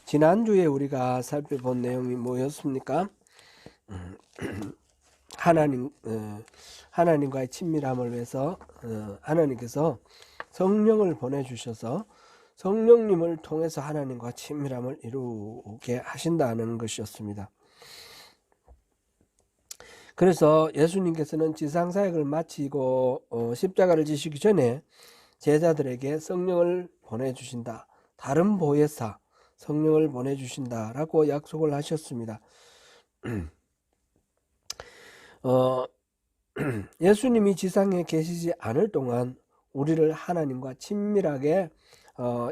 지난주에 우리가 살펴본 내용이 뭐였습니까? 하나님과의 친밀함을 위해서 하나님께서 성령을 보내주셔서 성령님을 통해서 하나님과 친밀함을 이루게 하신다는 것이었습니다. 그래서 예수님께서는 지상사역을 마치고 십자가를 지시기 전에 제자들에게 성령을 보내주신다, 다른 보혜사 성령을 보내주신다라고 약속을 하셨습니다. 예수님이 지상에 계시지 않을 동안 우리를 하나님과 친밀하게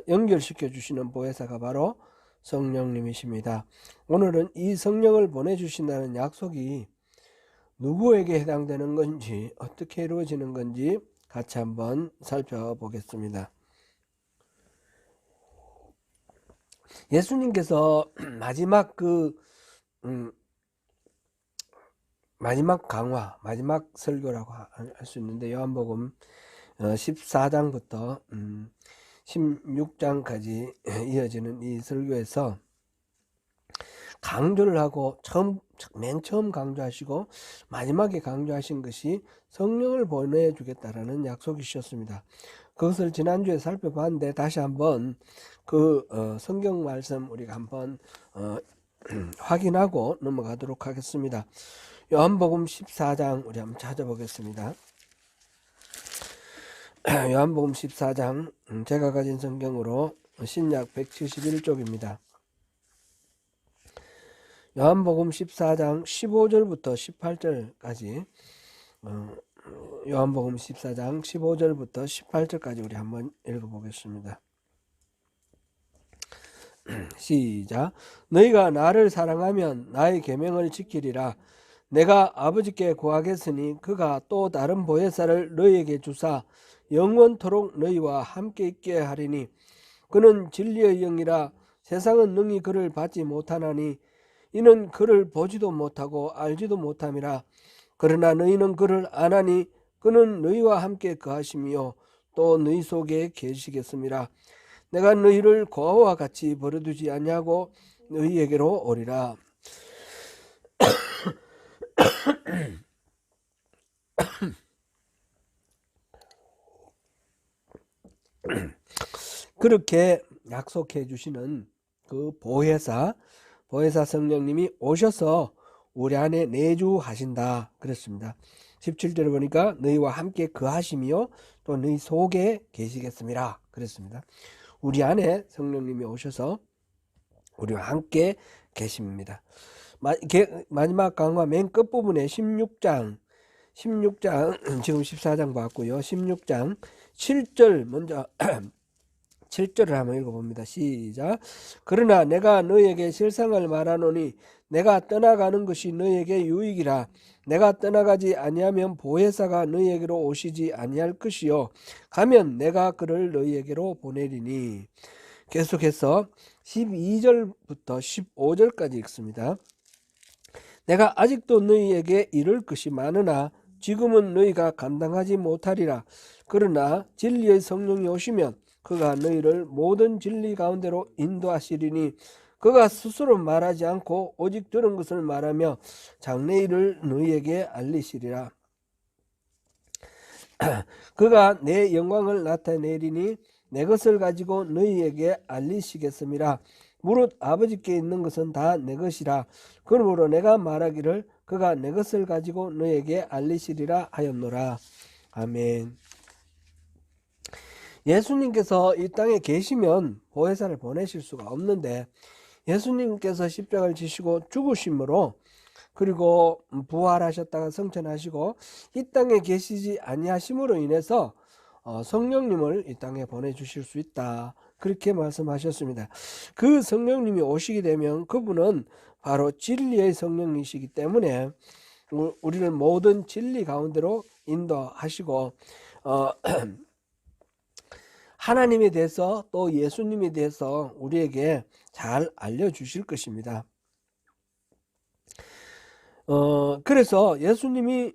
연결시켜 주시는 보혜사가 바로 성령님이십니다. 오늘은 이 성령을 보내주신다는 약속이 누구에게 해당되는 건지, 어떻게 이루어지는 건지 같이 한번 살펴보겠습니다. 예수님께서 마지막 강화, 마지막 설교라고 할 수 있는데, 요한복음 14장부터 16장까지 이어지는 이 설교에서 강조를 하고 맨 처음 강조하시고 마지막에 강조하신 것이 성령을 보내주겠다라는 약속이셨습니다. 그것을 지난주에 살펴봤는데 다시 한번 그 성경 말씀 우리가 한번 확인하고 넘어가도록 하겠습니다. 요한복음 14장 우리 한번 찾아보겠습니다. 요한복음 14장 제가 가진 성경으로 신약 171쪽입니다. 요한복음 14장 15절부터 18절까지 요한복음 14장 15절부터 18절까지 우리 한번 읽어보겠습니다. 시작. 너희가 나를 사랑하면 나의 계명을 지키리라. 내가 아버지께 구하겠으니 그가 또 다른 보혜사를 너희에게 주사 영원토록 너희와 함께 있게 하리니 그는 진리의 영이라. 세상은 능히 그를 받지 못하나니 이는 그를 보지도 못하고 알지도 못함이라. 그러나 너희는 그를 아나니 그는 너희와 함께 거하시며 또 너희 속에 계시겠음이라. 내가 너희를 고아와 같이 버려두지 아니하고 너희에게로 오리라. 그렇게 약속해 주시는 그 보혜사 성령님이 오셔서 우리 안에 내주하신다 그랬습니다. 17절에 보니까 너희와 함께 거하시며 또 너희 속에 계시겠습니다 그랬습니다. 우리 안에 성령님이 오셔서 우리와 함께 계십니다. 마지막 강화 맨 끝부분에 16장 지금 14장 봤고요. 16장 7절 먼저 7절을 한번 읽어봅니다. 시작. 그러나 내가 너희에게 실상을 말하노니 내가 떠나가는 것이 너희에게 유익이라. 내가 떠나가지 아니하면 보혜사가 너희에게로 오시지 아니할 것이요 가면 내가 그를 너희에게로 보내리니. 계속해서 12절부터 15절까지 읽습니다. 내가 아직도 너희에게 이를 것이 많으나 지금은 너희가 감당하지 못하리라. 그러나 진리의 성령이 오시면 그가 너희를 모든 진리 가운데로 인도하시리니 그가 스스로 말하지 않고 오직 들은 것을 말하며 장래일을 너희에게 알리시리라. 그가 내 영광을 나타내리니 내 것을 가지고 너희에게 알리시겠음이라. 무릇 아버지께 있는 것은 다 내 것이라. 그러므로 내가 말하기를 그가 내 것을 가지고 너희에게 알리시리라 하였노라. 아멘. 예수님께서 이 땅에 계시면 보혜사를 보내실 수가 없는데 예수님께서 십자가를 지시고 죽으심으로 그리고 부활하셨다가 성천하시고 이 땅에 계시지 아니하심으로 인해서 성령님을 이 땅에 보내주실 수 있다 그렇게 말씀하셨습니다. 그 성령님이 오시게 되면 그분은 바로 진리의 성령이시기 때문에 우리를 모든 진리 가운데로 인도하시고 하나님에 대해서 또 예수님에 대해서 우리에게 잘 알려주실 것입니다. 그래서 예수님이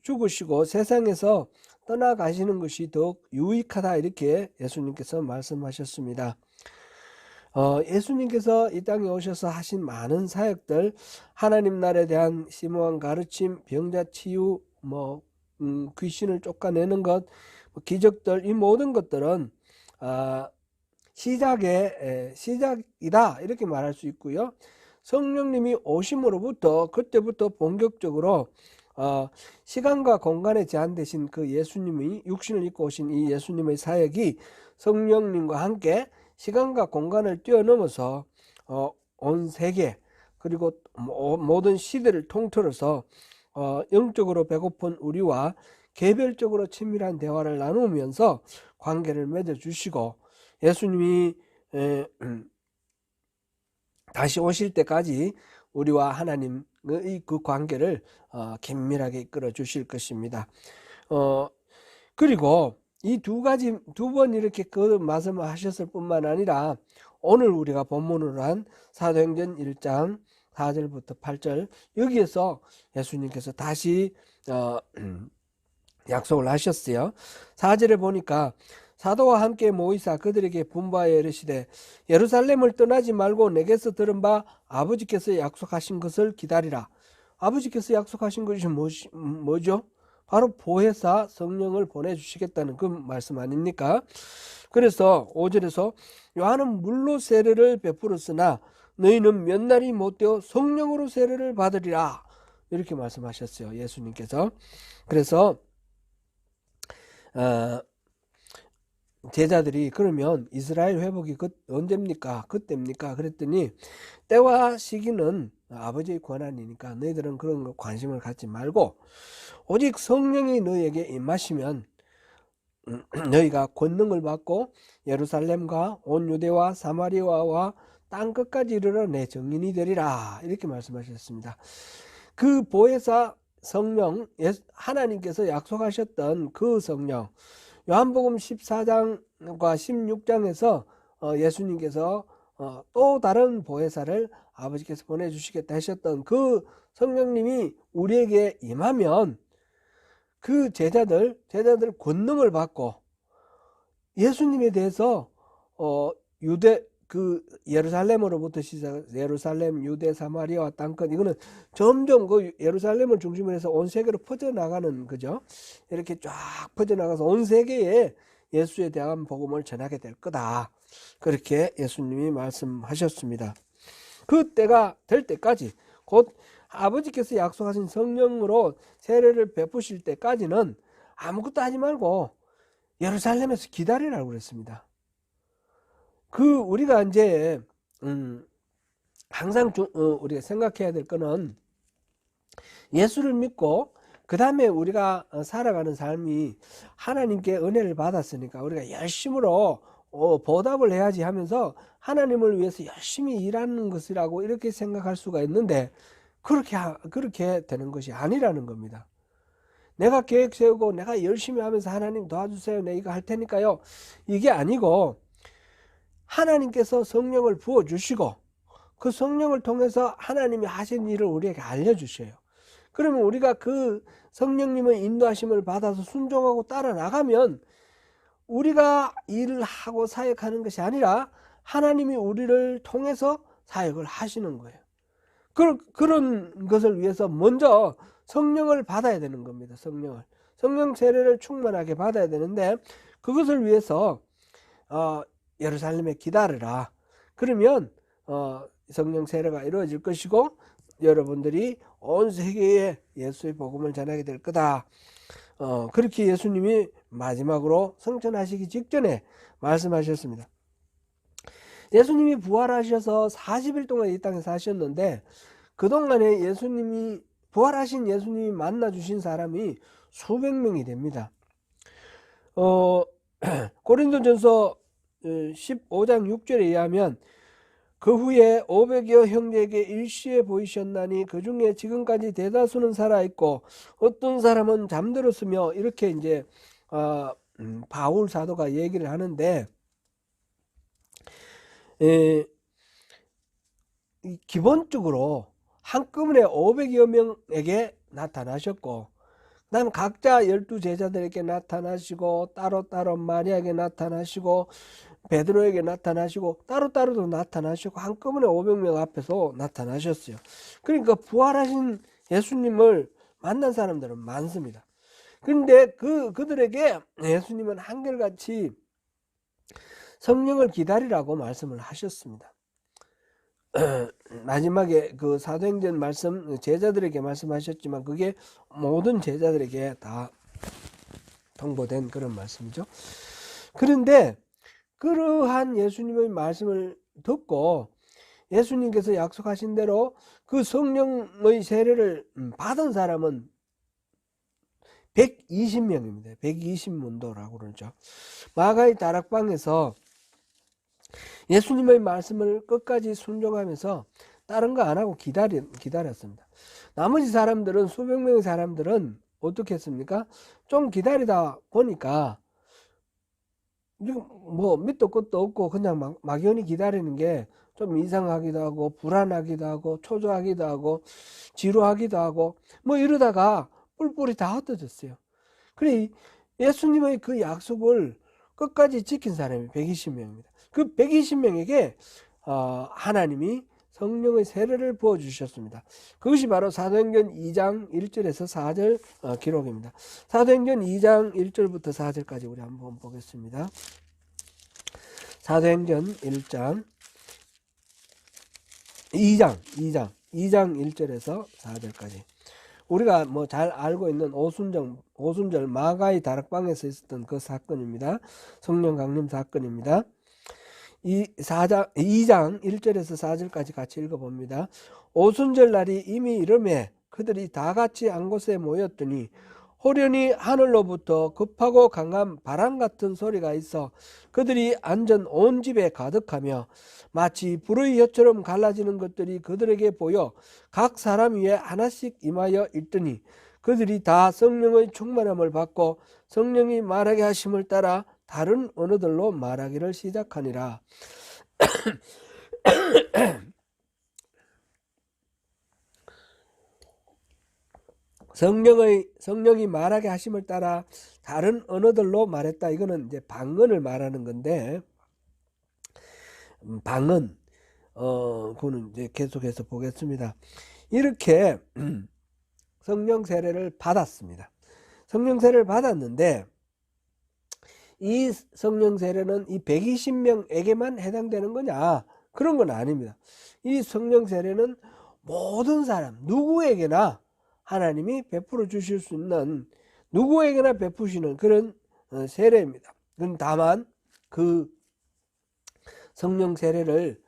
죽으시고 세상에서 떠나가시는 것이 더욱 유익하다 이렇게 예수님께서 말씀하셨습니다. 예수님께서 이 땅에 오셔서 하신 많은 사역들, 하나님 나라에 대한 심오한 가르침, 병자 치유, 귀신을 쫓아내는 것, 기적들, 이 모든 것들은 시작이다 이렇게 말할 수 있고요. 성령님이 오심으로부터 그때부터 본격적으로 시간과 공간에 제한되신 그 예수님이 육신을 입고 오신 이 예수님의 사역이 성령님과 함께 시간과 공간을 뛰어넘어서 온 세계 그리고 모든 시대를 통틀어서 영적으로 배고픈 우리와 개별적으로 친밀한 대화를 나누면서 관계를 맺어주시고 예수님이 다시 오실 때까지 우리와 하나님의 그 관계를 긴밀하게 이끌어 주실 것입니다. 그리고 이 두 번 이렇게 그 말씀을 하셨을 뿐만 아니라 오늘 우리가 본문으로 한 사도행전 1장 4절부터 8절 여기에서 예수님께서 다시 약속을 하셨어요. 4절에 보니까 사도와 함께 모이사 그들에게 분부하여 이르시되 예루살렘을 떠나지 말고 내게서 들은 바 아버지께서 약속하신 것을 기다리라. 아버지께서 약속하신 것이 뭐죠? 바로 보혜사 성령을 보내주시겠다는 그 말씀 아닙니까? 그래서 5절에서 요한은 물로 세례를 베풀었으나 너희는 몇 날이 못되어 성령으로 세례를 받으리라 이렇게 말씀하셨어요. 예수님께서. 그래서 제자들이 그러면 이스라엘 회복이 언제입니까? 그때입니까? 그랬더니 때와 시기는 아버지의 권한이니까 너희들은 그런 거 관심을 갖지 말고 오직 성령이 너희에게 임하시면 너희가 권능을 받고 예루살렘과 온 유대와 사마리아와 땅끝까지 이르러 내 증인이 되리라 이렇게 말씀하셨습니다. 그 보혜사 성령 하나님께서 약속하셨던 그 성령 요한복음 14장과 16장에서 예수님께서 또 다른 보혜사를 아버지께서 보내주시겠다 하셨던 그 성령님이 우리에게 임하면 그 제자들 권능을 받고 예수님에 대해서 예루살렘으로부터 시작 예루살렘, 유대, 사마리아 땅끝 이거는 점점 그 예루살렘을 중심으로 해서 온 세계로 퍼져나가는 거죠. 이렇게 쫙 퍼져나가서 온 세계에 예수에 대한 복음을 전하게 될 거다. 그렇게 예수님이 말씀하셨습니다. 그 때가 될 때까지 곧 아버지께서 약속하신 성령으로 세례를 베푸실 때까지는 아무것도 하지 말고 예루살렘에서 기다리라고 그랬습니다. 우리가 이제 항상 우리가 생각해야 될 거는 예수를 믿고 그 다음에 우리가 살아가는 삶이 하나님께 은혜를 받았으니까 우리가 열심으로 보답을 해야지 하면서 하나님을 위해서 열심히 일하는 것이라고 이렇게 생각할 수가 있는데 그렇게 되는 것이 아니라는 겁니다. 내가 계획 세우고 내가 열심히 하면서 하나님 도와주세요. 내가 이거 할 테니까요. 이게 아니고 하나님께서 성령을 부어주시고 그 성령을 통해서 하나님이 하신 일을 우리에게 알려주셔요. 그러면 우리가 그 성령님의 인도하심을 받아서 순종하고 따라 나가면 우리가 일을 하고 사역하는 것이 아니라 하나님이 우리를 통해서 사역을 하시는 거예요. 그런 것을 위해서 먼저 성령을 받아야 되는 겁니다. 성령 세례를 충만하게 받아야 되는데 그것을 위해서 예루살렘에 기다리라. 그러면 성령 세례가 이루어질 것이고 여러분들이 온 세계에 예수의 복음을 전하게 될 거다. 그렇게 예수님이 마지막으로 승천하시기 직전에 말씀하셨습니다. 예수님이 부활하셔서 40일 동안 이 땅에 사셨는데 그동안에 부활하신 예수님이 만나주신 사람이 수백 명이 됩니다. 고린도전서 15장 6절에 의하면 그 후에 500여 형제에게 일시에 보이셨나니 그 중에 지금까지 대다수는 살아있고 어떤 사람은 잠들었으며 이렇게 이제 바울 사도가 얘기를 하는데 기본적으로 한꺼번에 500여 명에게 나타나셨고 그 다음에 각자 12 제자들에게 나타나시고 따로따로 마리아에게 나타나시고 베드로에게 나타나시고 따로따로도 나타나시고 한꺼번에 500명 앞에서 나타나셨어요. 그러니까 부활하신 예수님을 만난 사람들은 많습니다. 그런데 그들에게 예수님은 한결같이 성령을 기다리라고 말씀을 하셨습니다. 마지막에 그 사도행전 말씀 제자들에게 말씀하셨지만 그게 모든 제자들에게 다 통보된 그런 말씀이죠. 그런데 그러한 예수님의 말씀을 듣고 예수님께서 약속하신 대로 그 성령의 세례를 받은 사람은 120명입니다. 120문도라고 그러죠. 마가의 다락방에서 예수님의 말씀을 끝까지 순종하면서 다른 거 안 하고 기다렸습니다. 나머지 사람들은, 수백 명의 사람들은 어떻게 했습니까? 좀 기다리다 보니까 뭐 밑도 끝도 없고 그냥 막연히 기다리는 게 좀 이상하기도 하고 불안하기도 하고 초조하기도 하고 지루하기도 하고 뭐 이러다가 뿔뿔이 다 흩어졌어요. 그래 예수님의 그 약속을 끝까지 지킨 사람이 120명입니다. 그 120명에게 하나님이 성령의 세례를 부어주셨습니다. 그것이 바로 사도행전 2장 1절에서 4절 기록입니다. 사도행전 2장 1절부터 4절까지 우리 한번 보겠습니다. 사도행전 2장 1절에서 4절까지. 우리가 뭐 잘 알고 있는 오순절 마가의 다락방에서 있었던 그 사건입니다. 성령 강림 사건입니다. 2장 1절에서 4절까지 같이 읽어봅니다. 오순절 날이 이미 이르매 그들이 다 같이 한 곳에 모였더니 호련히 하늘로부터 급하고 강한 바람 같은 소리가 있어 그들이 앉은 온 집에 가득하며 마치 불의 혀처럼 갈라지는 것들이 그들에게 보여 각 사람 위에 하나씩 임하여 있더니 그들이 다 성령의 충만함을 받고 성령이 말하게 하심을 따라 다른 언어들로 말하기를 시작하니라. 성령이 말하게 하심을 따라 다른 언어들로 말했다. 이거는 이제 방언을 말하는 건데, 방언, 그거는 이제 계속해서 보겠습니다. 이렇게 성령 세례를 받았습니다. 성령 세례를 받았는데, 이 성령 세례는 이 120명에게만 해당되는 거냐? 그런 건 아닙니다. 이 성령 세례는 모든 사람, 누구에게나 하나님이 베풀어 주실 수 있는, 누구에게나 베푸시는 그런 세례입니다. 다만 그 성령 세례를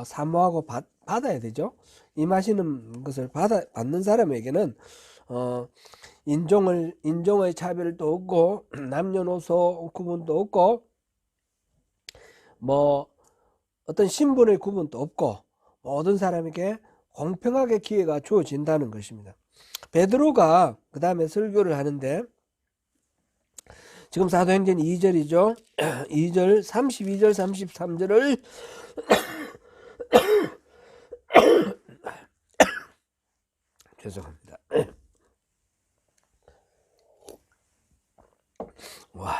사모하고 받아야 되죠. 임하시는 것을 받는 사람에게는 인종의 차별도 없고 남녀노소 구분도 없고 뭐 어떤 신분의 구분도 없고 모든 사람에게 공평하게 기회가 주어진다는 것입니다. 베드로가 그 다음에 설교를 하는데 지금 사도행전 2절이죠. 2절 32절 33절을 죄송합니다. 와,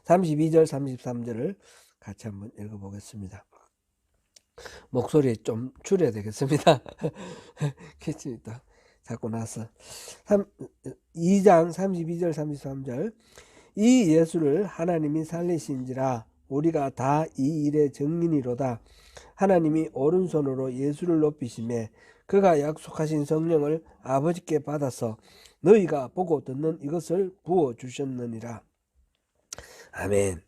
32절 33절을 같이 한번 읽어보겠습니다. 목소리 좀 줄여야 되겠습니다. 괜찮다. 자꾸 나서 2장 32절 33절 이 예수를 하나님이 살리신지라 우리가 다 이 일의 증인이로다. 하나님이 오른손으로 예수를 높이시매 그가 약속하신 성령을 아버지께 받아서 너희가 보고 듣는 이것을 부어주셨느니라. 아멘.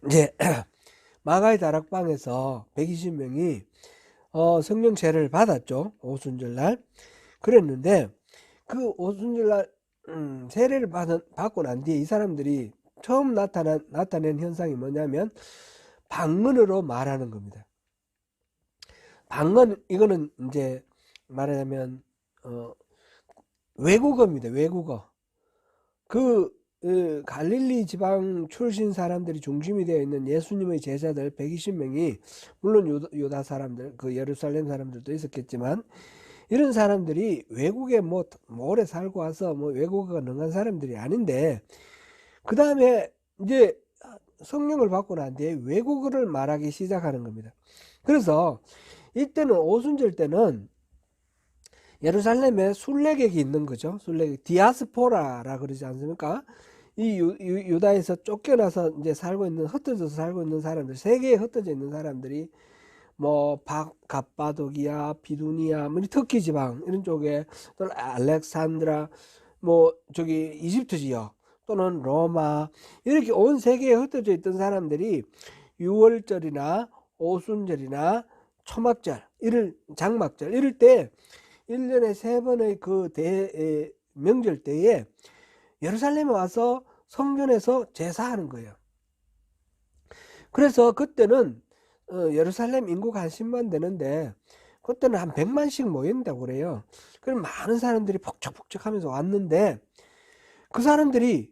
이제 마가의 다락방에서 120명이 성령 세례를 받았죠. 오순절날. 그랬는데 그 오순절날 세례를 받고 난 뒤에 이 사람들이 처음 나타낸 현상이 뭐냐면 방언으로 말하는 겁니다. 방언, 이거는 이제 말하자면 외국어입니다. 외국어. 갈릴리 지방 출신 사람들이 중심이 되어 있는 예수님의 제자들 120명이 물론 유다 사람들, 그 예루살렘 사람들도 있었겠지만 이런 사람들이 외국에 뭐 오래 살고 와서 뭐 외국어가 능한 사람들이 아닌데 그 다음에 이제 성령을 받고 난 뒤에 외국어를 말하기 시작하는 겁니다. 그래서 이때는 오순절 때는 예루살렘에 순례객이 있는 거죠. 순례객, 디아스포라라 그러지 않습니까? 이 유다에서 쫓겨나서 이제 살고 있는, 흩어져서 살고 있는 사람들, 세계에 흩어져 있는 사람들이 뭐 갑바도기아, 비두니아, 뭐 터키 지방 이런 쪽에, 또 알렉산드라, 뭐 저기 이집트 지역, 또는 로마, 이렇게 온 세계에 흩어져 있던 사람들이 6월절이나 오순절이나 초막절, 장막절 이럴 때 1년에 3번의 그 명절 때에 예루살렘에 와서 성전에서 제사하는 거예요. 그래서 그때는 예루살렘 인구가 한 10만 되는데 그때는 한 100만씩 모인다고 그래요. 그럼 많은 사람들이 폭적폭적하면서 왔는데, 그 사람들이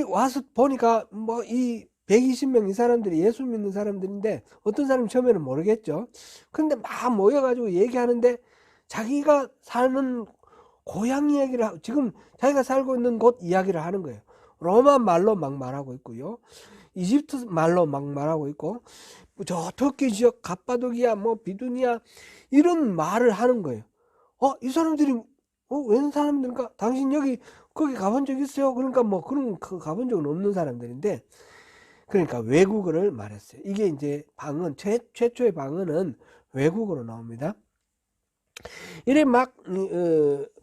와서 보니까 뭐 이 120명 이 사람들이 예수 믿는 사람들인데, 어떤 사람이 처음에는 모르겠죠. 그런데 막 모여가지고 얘기하는데 자기가 사는 고향 이야기를, 지금 자기가 살고 있는 곳 이야기를 하는 거예요. 로마 말로 막 말하고 있고요, 이집트 말로 막 말하고 있고, 저 터키 지역 갑바도기아, 뭐 비두니아, 이런 말을 하는 거예요. 이 사람들이 웬 사람들인가? 당신 거기 가본 적 있어요? 그러니까 뭐 그런 가본 적은 없는 사람들인데, 그러니까 외국어를 말했어요. 이게 이제 방언, 최초의 방언은 외국어로 나옵니다. 이래 막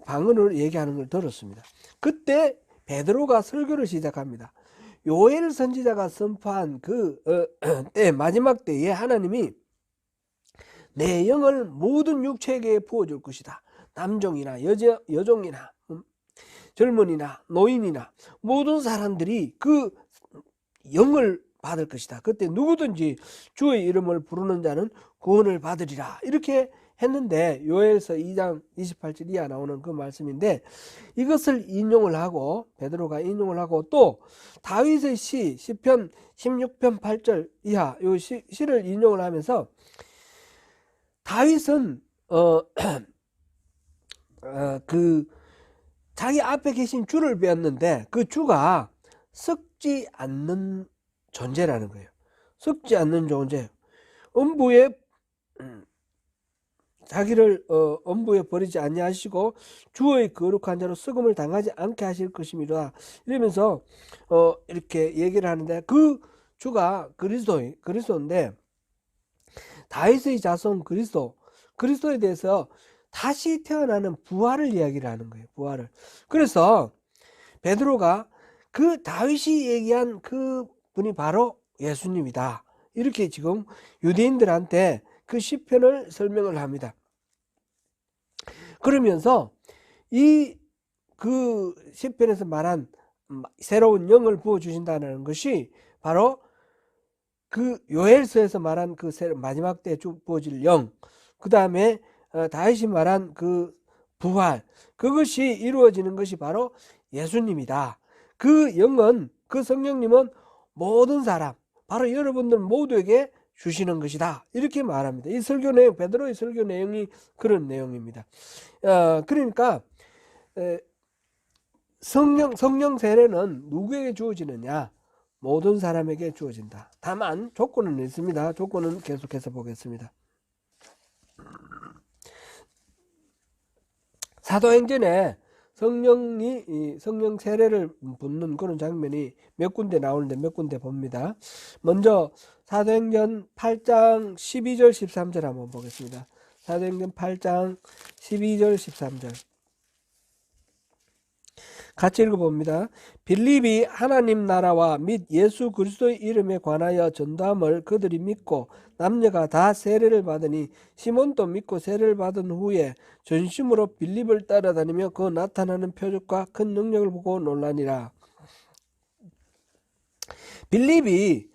방언을 얘기하는 걸 들었습니다. 그때 베드로가 설교를 시작합니다. 요엘 선지자가 선포한 때, 마지막 때에 하나님이 내 영을 모든 육체에게 부어줄 것이다. 남종이나 여종이나 젊은이나 노인이나 모든 사람들이 그 영을 받을 것이다. 그때 누구든지 주의 이름을 부르는 자는 구원을 받으리라. 이렇게 했는데, 요엘서 2장 28절 이하 나오는 그 말씀인데, 이것을 인용을 하고, 베드로가 인용을 하고, 또 다윗의 시편 16편 8절 이하 요 시를 인용을 하면서, 다윗은 자기 앞에 계신 주를 배웠는데 그 주가 썩지 않는 존재라는 거예요. 썩지 않는 존재. 자기를 엄부에 버리지 아니하시고 주의 거룩한 자로 썩음을 당하지 않게 하실 것임이라, 이러면서 이렇게 얘기를 하는데, 그 주가 그리스도인데, 다윗의 자손 그리스도에 대해서 다시 태어나는 부활을 이야기를 하는 거예요. 부활을. 그래서 베드로가 그 다윗이 얘기한 그 분이 바로 예수님이다, 이렇게 지금 유대인들한테 그 시편을 설명을 합니다. 그러면서 그 시편에서 말한 새로운 영을 부어주신다는 것이 바로 그 요엘서에서 말한 그 마지막 때 부어질 영, 그 다음에 다윗이 말한 그 부활, 그것이 이루어지는 것이 바로 예수님이다. 그 영은, 그 성령님은 모든 사람, 바로 여러분들 모두에게 주시는 것이다, 이렇게 말합니다. 이 설교 내용, 베드로의 설교 내용이 그런 내용입니다. 그러니까 성령 세례는 누구에게 주어지느냐? 모든 사람에게 주어진다. 다만 조건은 있습니다. 조건은 계속해서 보겠습니다. 사도행전에 성령 세례를 붓는 그런 장면이 몇 군데 나오는데 몇 군데 봅니다. 먼저 사도행전 8장 12절 13절 한번 보겠습니다. 사도행전 8장 12절 13절 같이 읽어봅니다. 빌립이 하나님 나라와 및 예수 그리스도의 이름에 관하여 전담을 그들이 믿고 남녀가 다 세례를 받으니, 시몬도 믿고 세례를 받은 후에 전심으로 빌립을 따라다니며 그 나타나는 표적과 큰 능력을 보고 놀라니라. 빌립은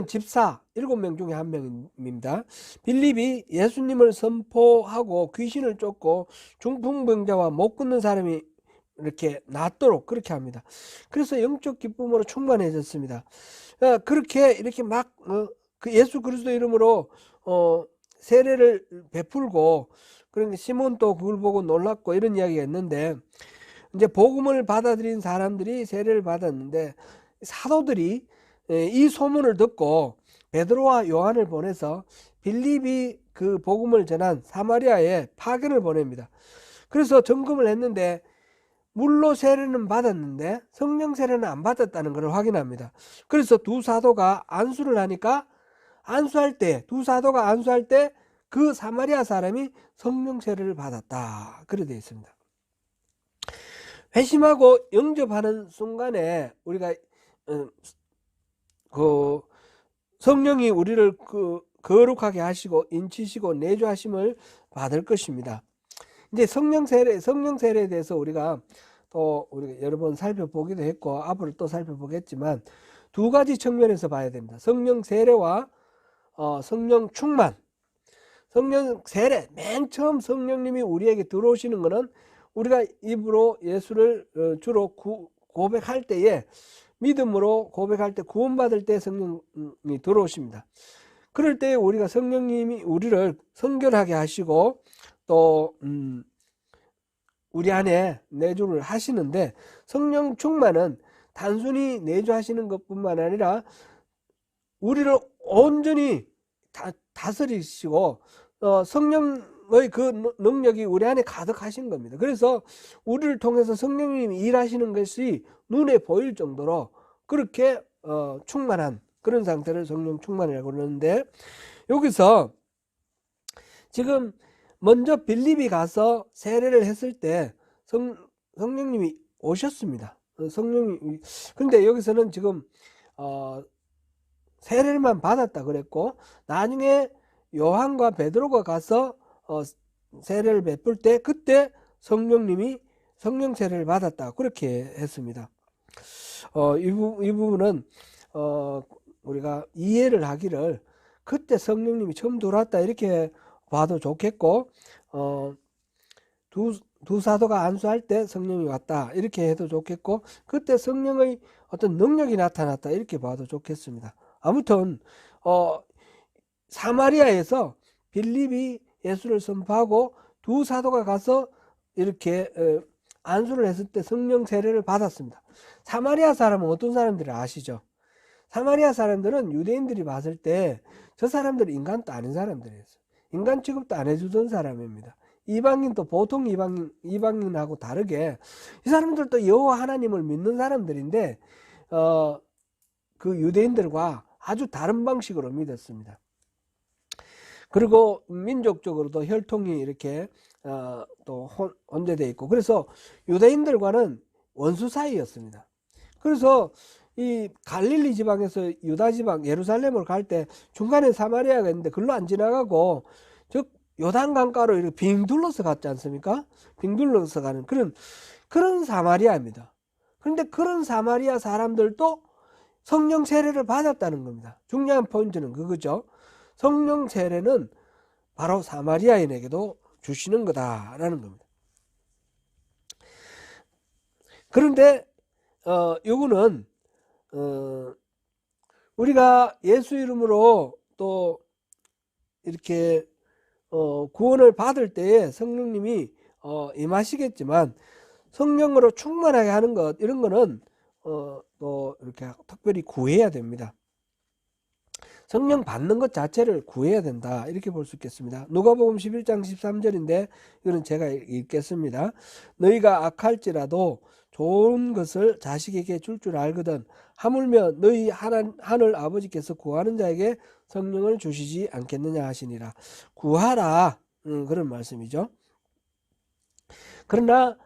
집사 7명 중에 한 명입니다. 빌립이 예수님을 선포하고 귀신을 쫓고 중풍병자와 못 걷는 사람이 이렇게 낫도록 그렇게 합니다. 그래서 영적 기쁨으로 충만해졌습니다. 그렇게 이렇게 막 그 예수 그리스도 이름으로 세례를 베풀고, 그러니까 시몬도 그걸 보고 놀랐고 이런 이야기가 있는데, 이제 복음을 받아들인 사람들이 세례를 받았는데, 사도들이 이 소문을 듣고 베드로와 요한을 보내서 빌립이 그 복음을 전한 사마리아에 파견을 보냅니다. 그래서 점검을 했는데 물로 세례는 받았는데 성령 세례는 안 받았다는 것을 확인합니다. 그래서 두 사도가 안수를 하니까 두 사도가 안수할 때 그 사마리아 사람이 성령 세례를 받았다. 그렇게 되어 있습니다. 회심하고 영접하는 순간에 우리가 그 성령이 우리를 거룩하게 하시고 인치시고 내주하심을 받을 것입니다. 이제 성령 세례에 대해서 우리가 여러 번 살펴보기도 했고 앞으로 또 살펴보겠지만 두 가지 측면에서 봐야 됩니다. 성령 세례와 성령 충만. 성령 세례, 맨 처음 성령님이 우리에게 들어오시는 것은 우리가 입으로 예수를 주로 고백할 때에, 믿음으로 고백할 때, 구원받을 때 성령이 들어오십니다. 그럴 때 우리가 성령님이 우리를 성결하게 하시고 또 우리 안에 내주를 하시는데, 성령 충만은 단순히 내주하시는 것뿐만 아니라 우리를 온전히 다스리시고 성령의 그 능력이 우리 안에 가득하신 겁니다. 그래서 우리를 통해서 성령님이 일하시는 것이 눈에 보일 정도로 그렇게 충만한 그런 상태를 성령 충만이라고 그러는데, 여기서 지금 먼저 빌립이 가서 세례를 했을 때 성령님이 오셨습니다. 그런데 여기서는 지금 세례만 받았다 그랬고, 나중에 요한과 베드로가 가서 세례를 베풀 때 그때 성령님이 성령 세례를 받았다 그렇게 했습니다. 이 부분은 우리가 이해를 하기를 그때 성령님이 처음 들어왔다 이렇게 봐도 좋겠고, 두 사도가 안수할 때 성령이 왔다 이렇게 해도 좋겠고, 그때 성령의 어떤 능력이 나타났다 이렇게 봐도 좋겠습니다. 아무튼 사마리아에서 빌립이 예수를 선포하고 두 사도가 가서 이렇게 안수를 했을 때 성령 세례를 받았습니다. 사마리아 사람은 어떤 사람들을 아시죠? 사마리아 사람들은 유대인들이 봤을 때 저 사람들은 인간도 아닌 사람들이었어요. 인간 취급도 안 해주던 사람입니다. 이방인도 보통 이방인하고 다르게 이 사람들도 여호와 하나님을 믿는 사람들인데 그 유대인들과 아주 다른 방식으로 믿었습니다. 그리고 민족적으로도 혈통이 이렇게 또 혼재되어 있고, 그래서 유대인들과는 원수 사이였습니다. 그래서 이 갈릴리 지방에서 유다 지방 예루살렘을 갈 때 중간에 사마리아가 있는데 글로 안 지나가고 즉 요단강가로 이렇게 빙 둘러서 갔지 않습니까? 빙 둘러서 가는 그런 사마리아입니다. 그런데 그런 사마리아 사람들도 성령 세례를 받았다는 겁니다. 중요한 포인트는 그거죠. 성령 세례는 바로 사마리아인에게도 주시는 거다라는 겁니다. 그런데 요거는 우리가 예수 이름으로 또 이렇게 구원을 받을 때에 성령님이 임하시겠지만, 성령으로 충만하게 하는 것 이런 거는 또 이렇게 특별히 구해야 됩니다. 성령 받는 것 자체를 구해야 된다 이렇게 볼 수 있겠습니다. 누가복음 11장 13절인데 이거는 제가 읽겠습니다. 너희가 악할지라도 좋은 것을 자식에게 줄 줄 알거든 하물며 너희 하늘 아버지께서 구하는 자에게 성령을 주시지 않겠느냐 하시니라. 구하라, 그런 말씀이죠. 그러나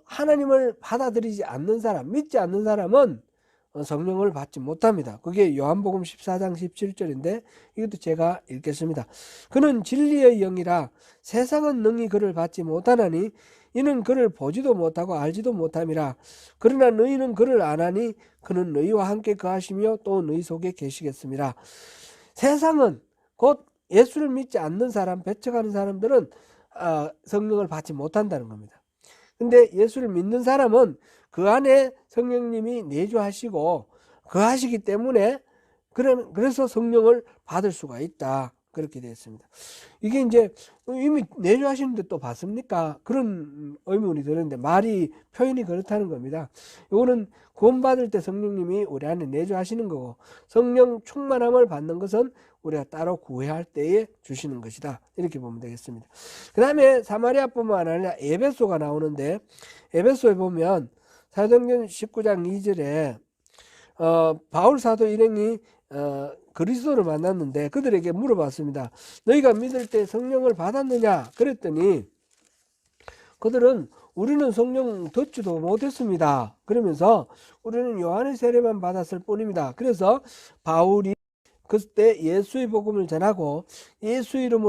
하나님을 받아들이지 않는 사람, 믿지 않는 사람은 성령을 받지 못합니다. 그게 요한복음 14장 17절인데 이것도 제가 읽겠습니다. 그는 진리의 영이라 세상은 능히 그를 받지 못하나니 이는 그를 보지도 못하고 알지도 못함이라. 그러나 너희는 그를 아나니 그는 너희와 함께 거하시며 또 너희 속에 계시겠습니다. 세상은, 곧 예수를 믿지 않는 사람, 배척하는 사람들은 성령을 받지 못한다는 겁니다. 근데 예수를 믿는 사람은 그 안에 성령님이 내주하시고 거하시기 때문에 그래서 성령을 받을 수가 있다. 그렇게 되어 있습니다. 이게 이제 이미 내주하시는데 또 받습니까? 그런 의문이 드는데 말이 표현이 그렇다는 겁니다. 이거는 구원받을 때 성령님이 우리 안에 내주하시는 거고 성령 충만함을 받는 것은 우리가 따로 구해할 때에 주시는 것이다. 이렇게 보면 되겠습니다. 그 다음에 사마리아뿐만 아니라 에베소가 나오는데 에베소에 보면 사도행전 19장 2절에 바울 사도 일행이 그리스도를 만났는데 그들에게 물어봤습니다. 너희가 믿을 때 성령을 받았느냐? 그랬더니 그들은 우리는 성령 듣지도 못했습니다. 그러면서 우리는 요한의 세례만 받았을 뿐입니다. 그래서 바울이 그때 예수의 복음을 전하고 예수 이름으로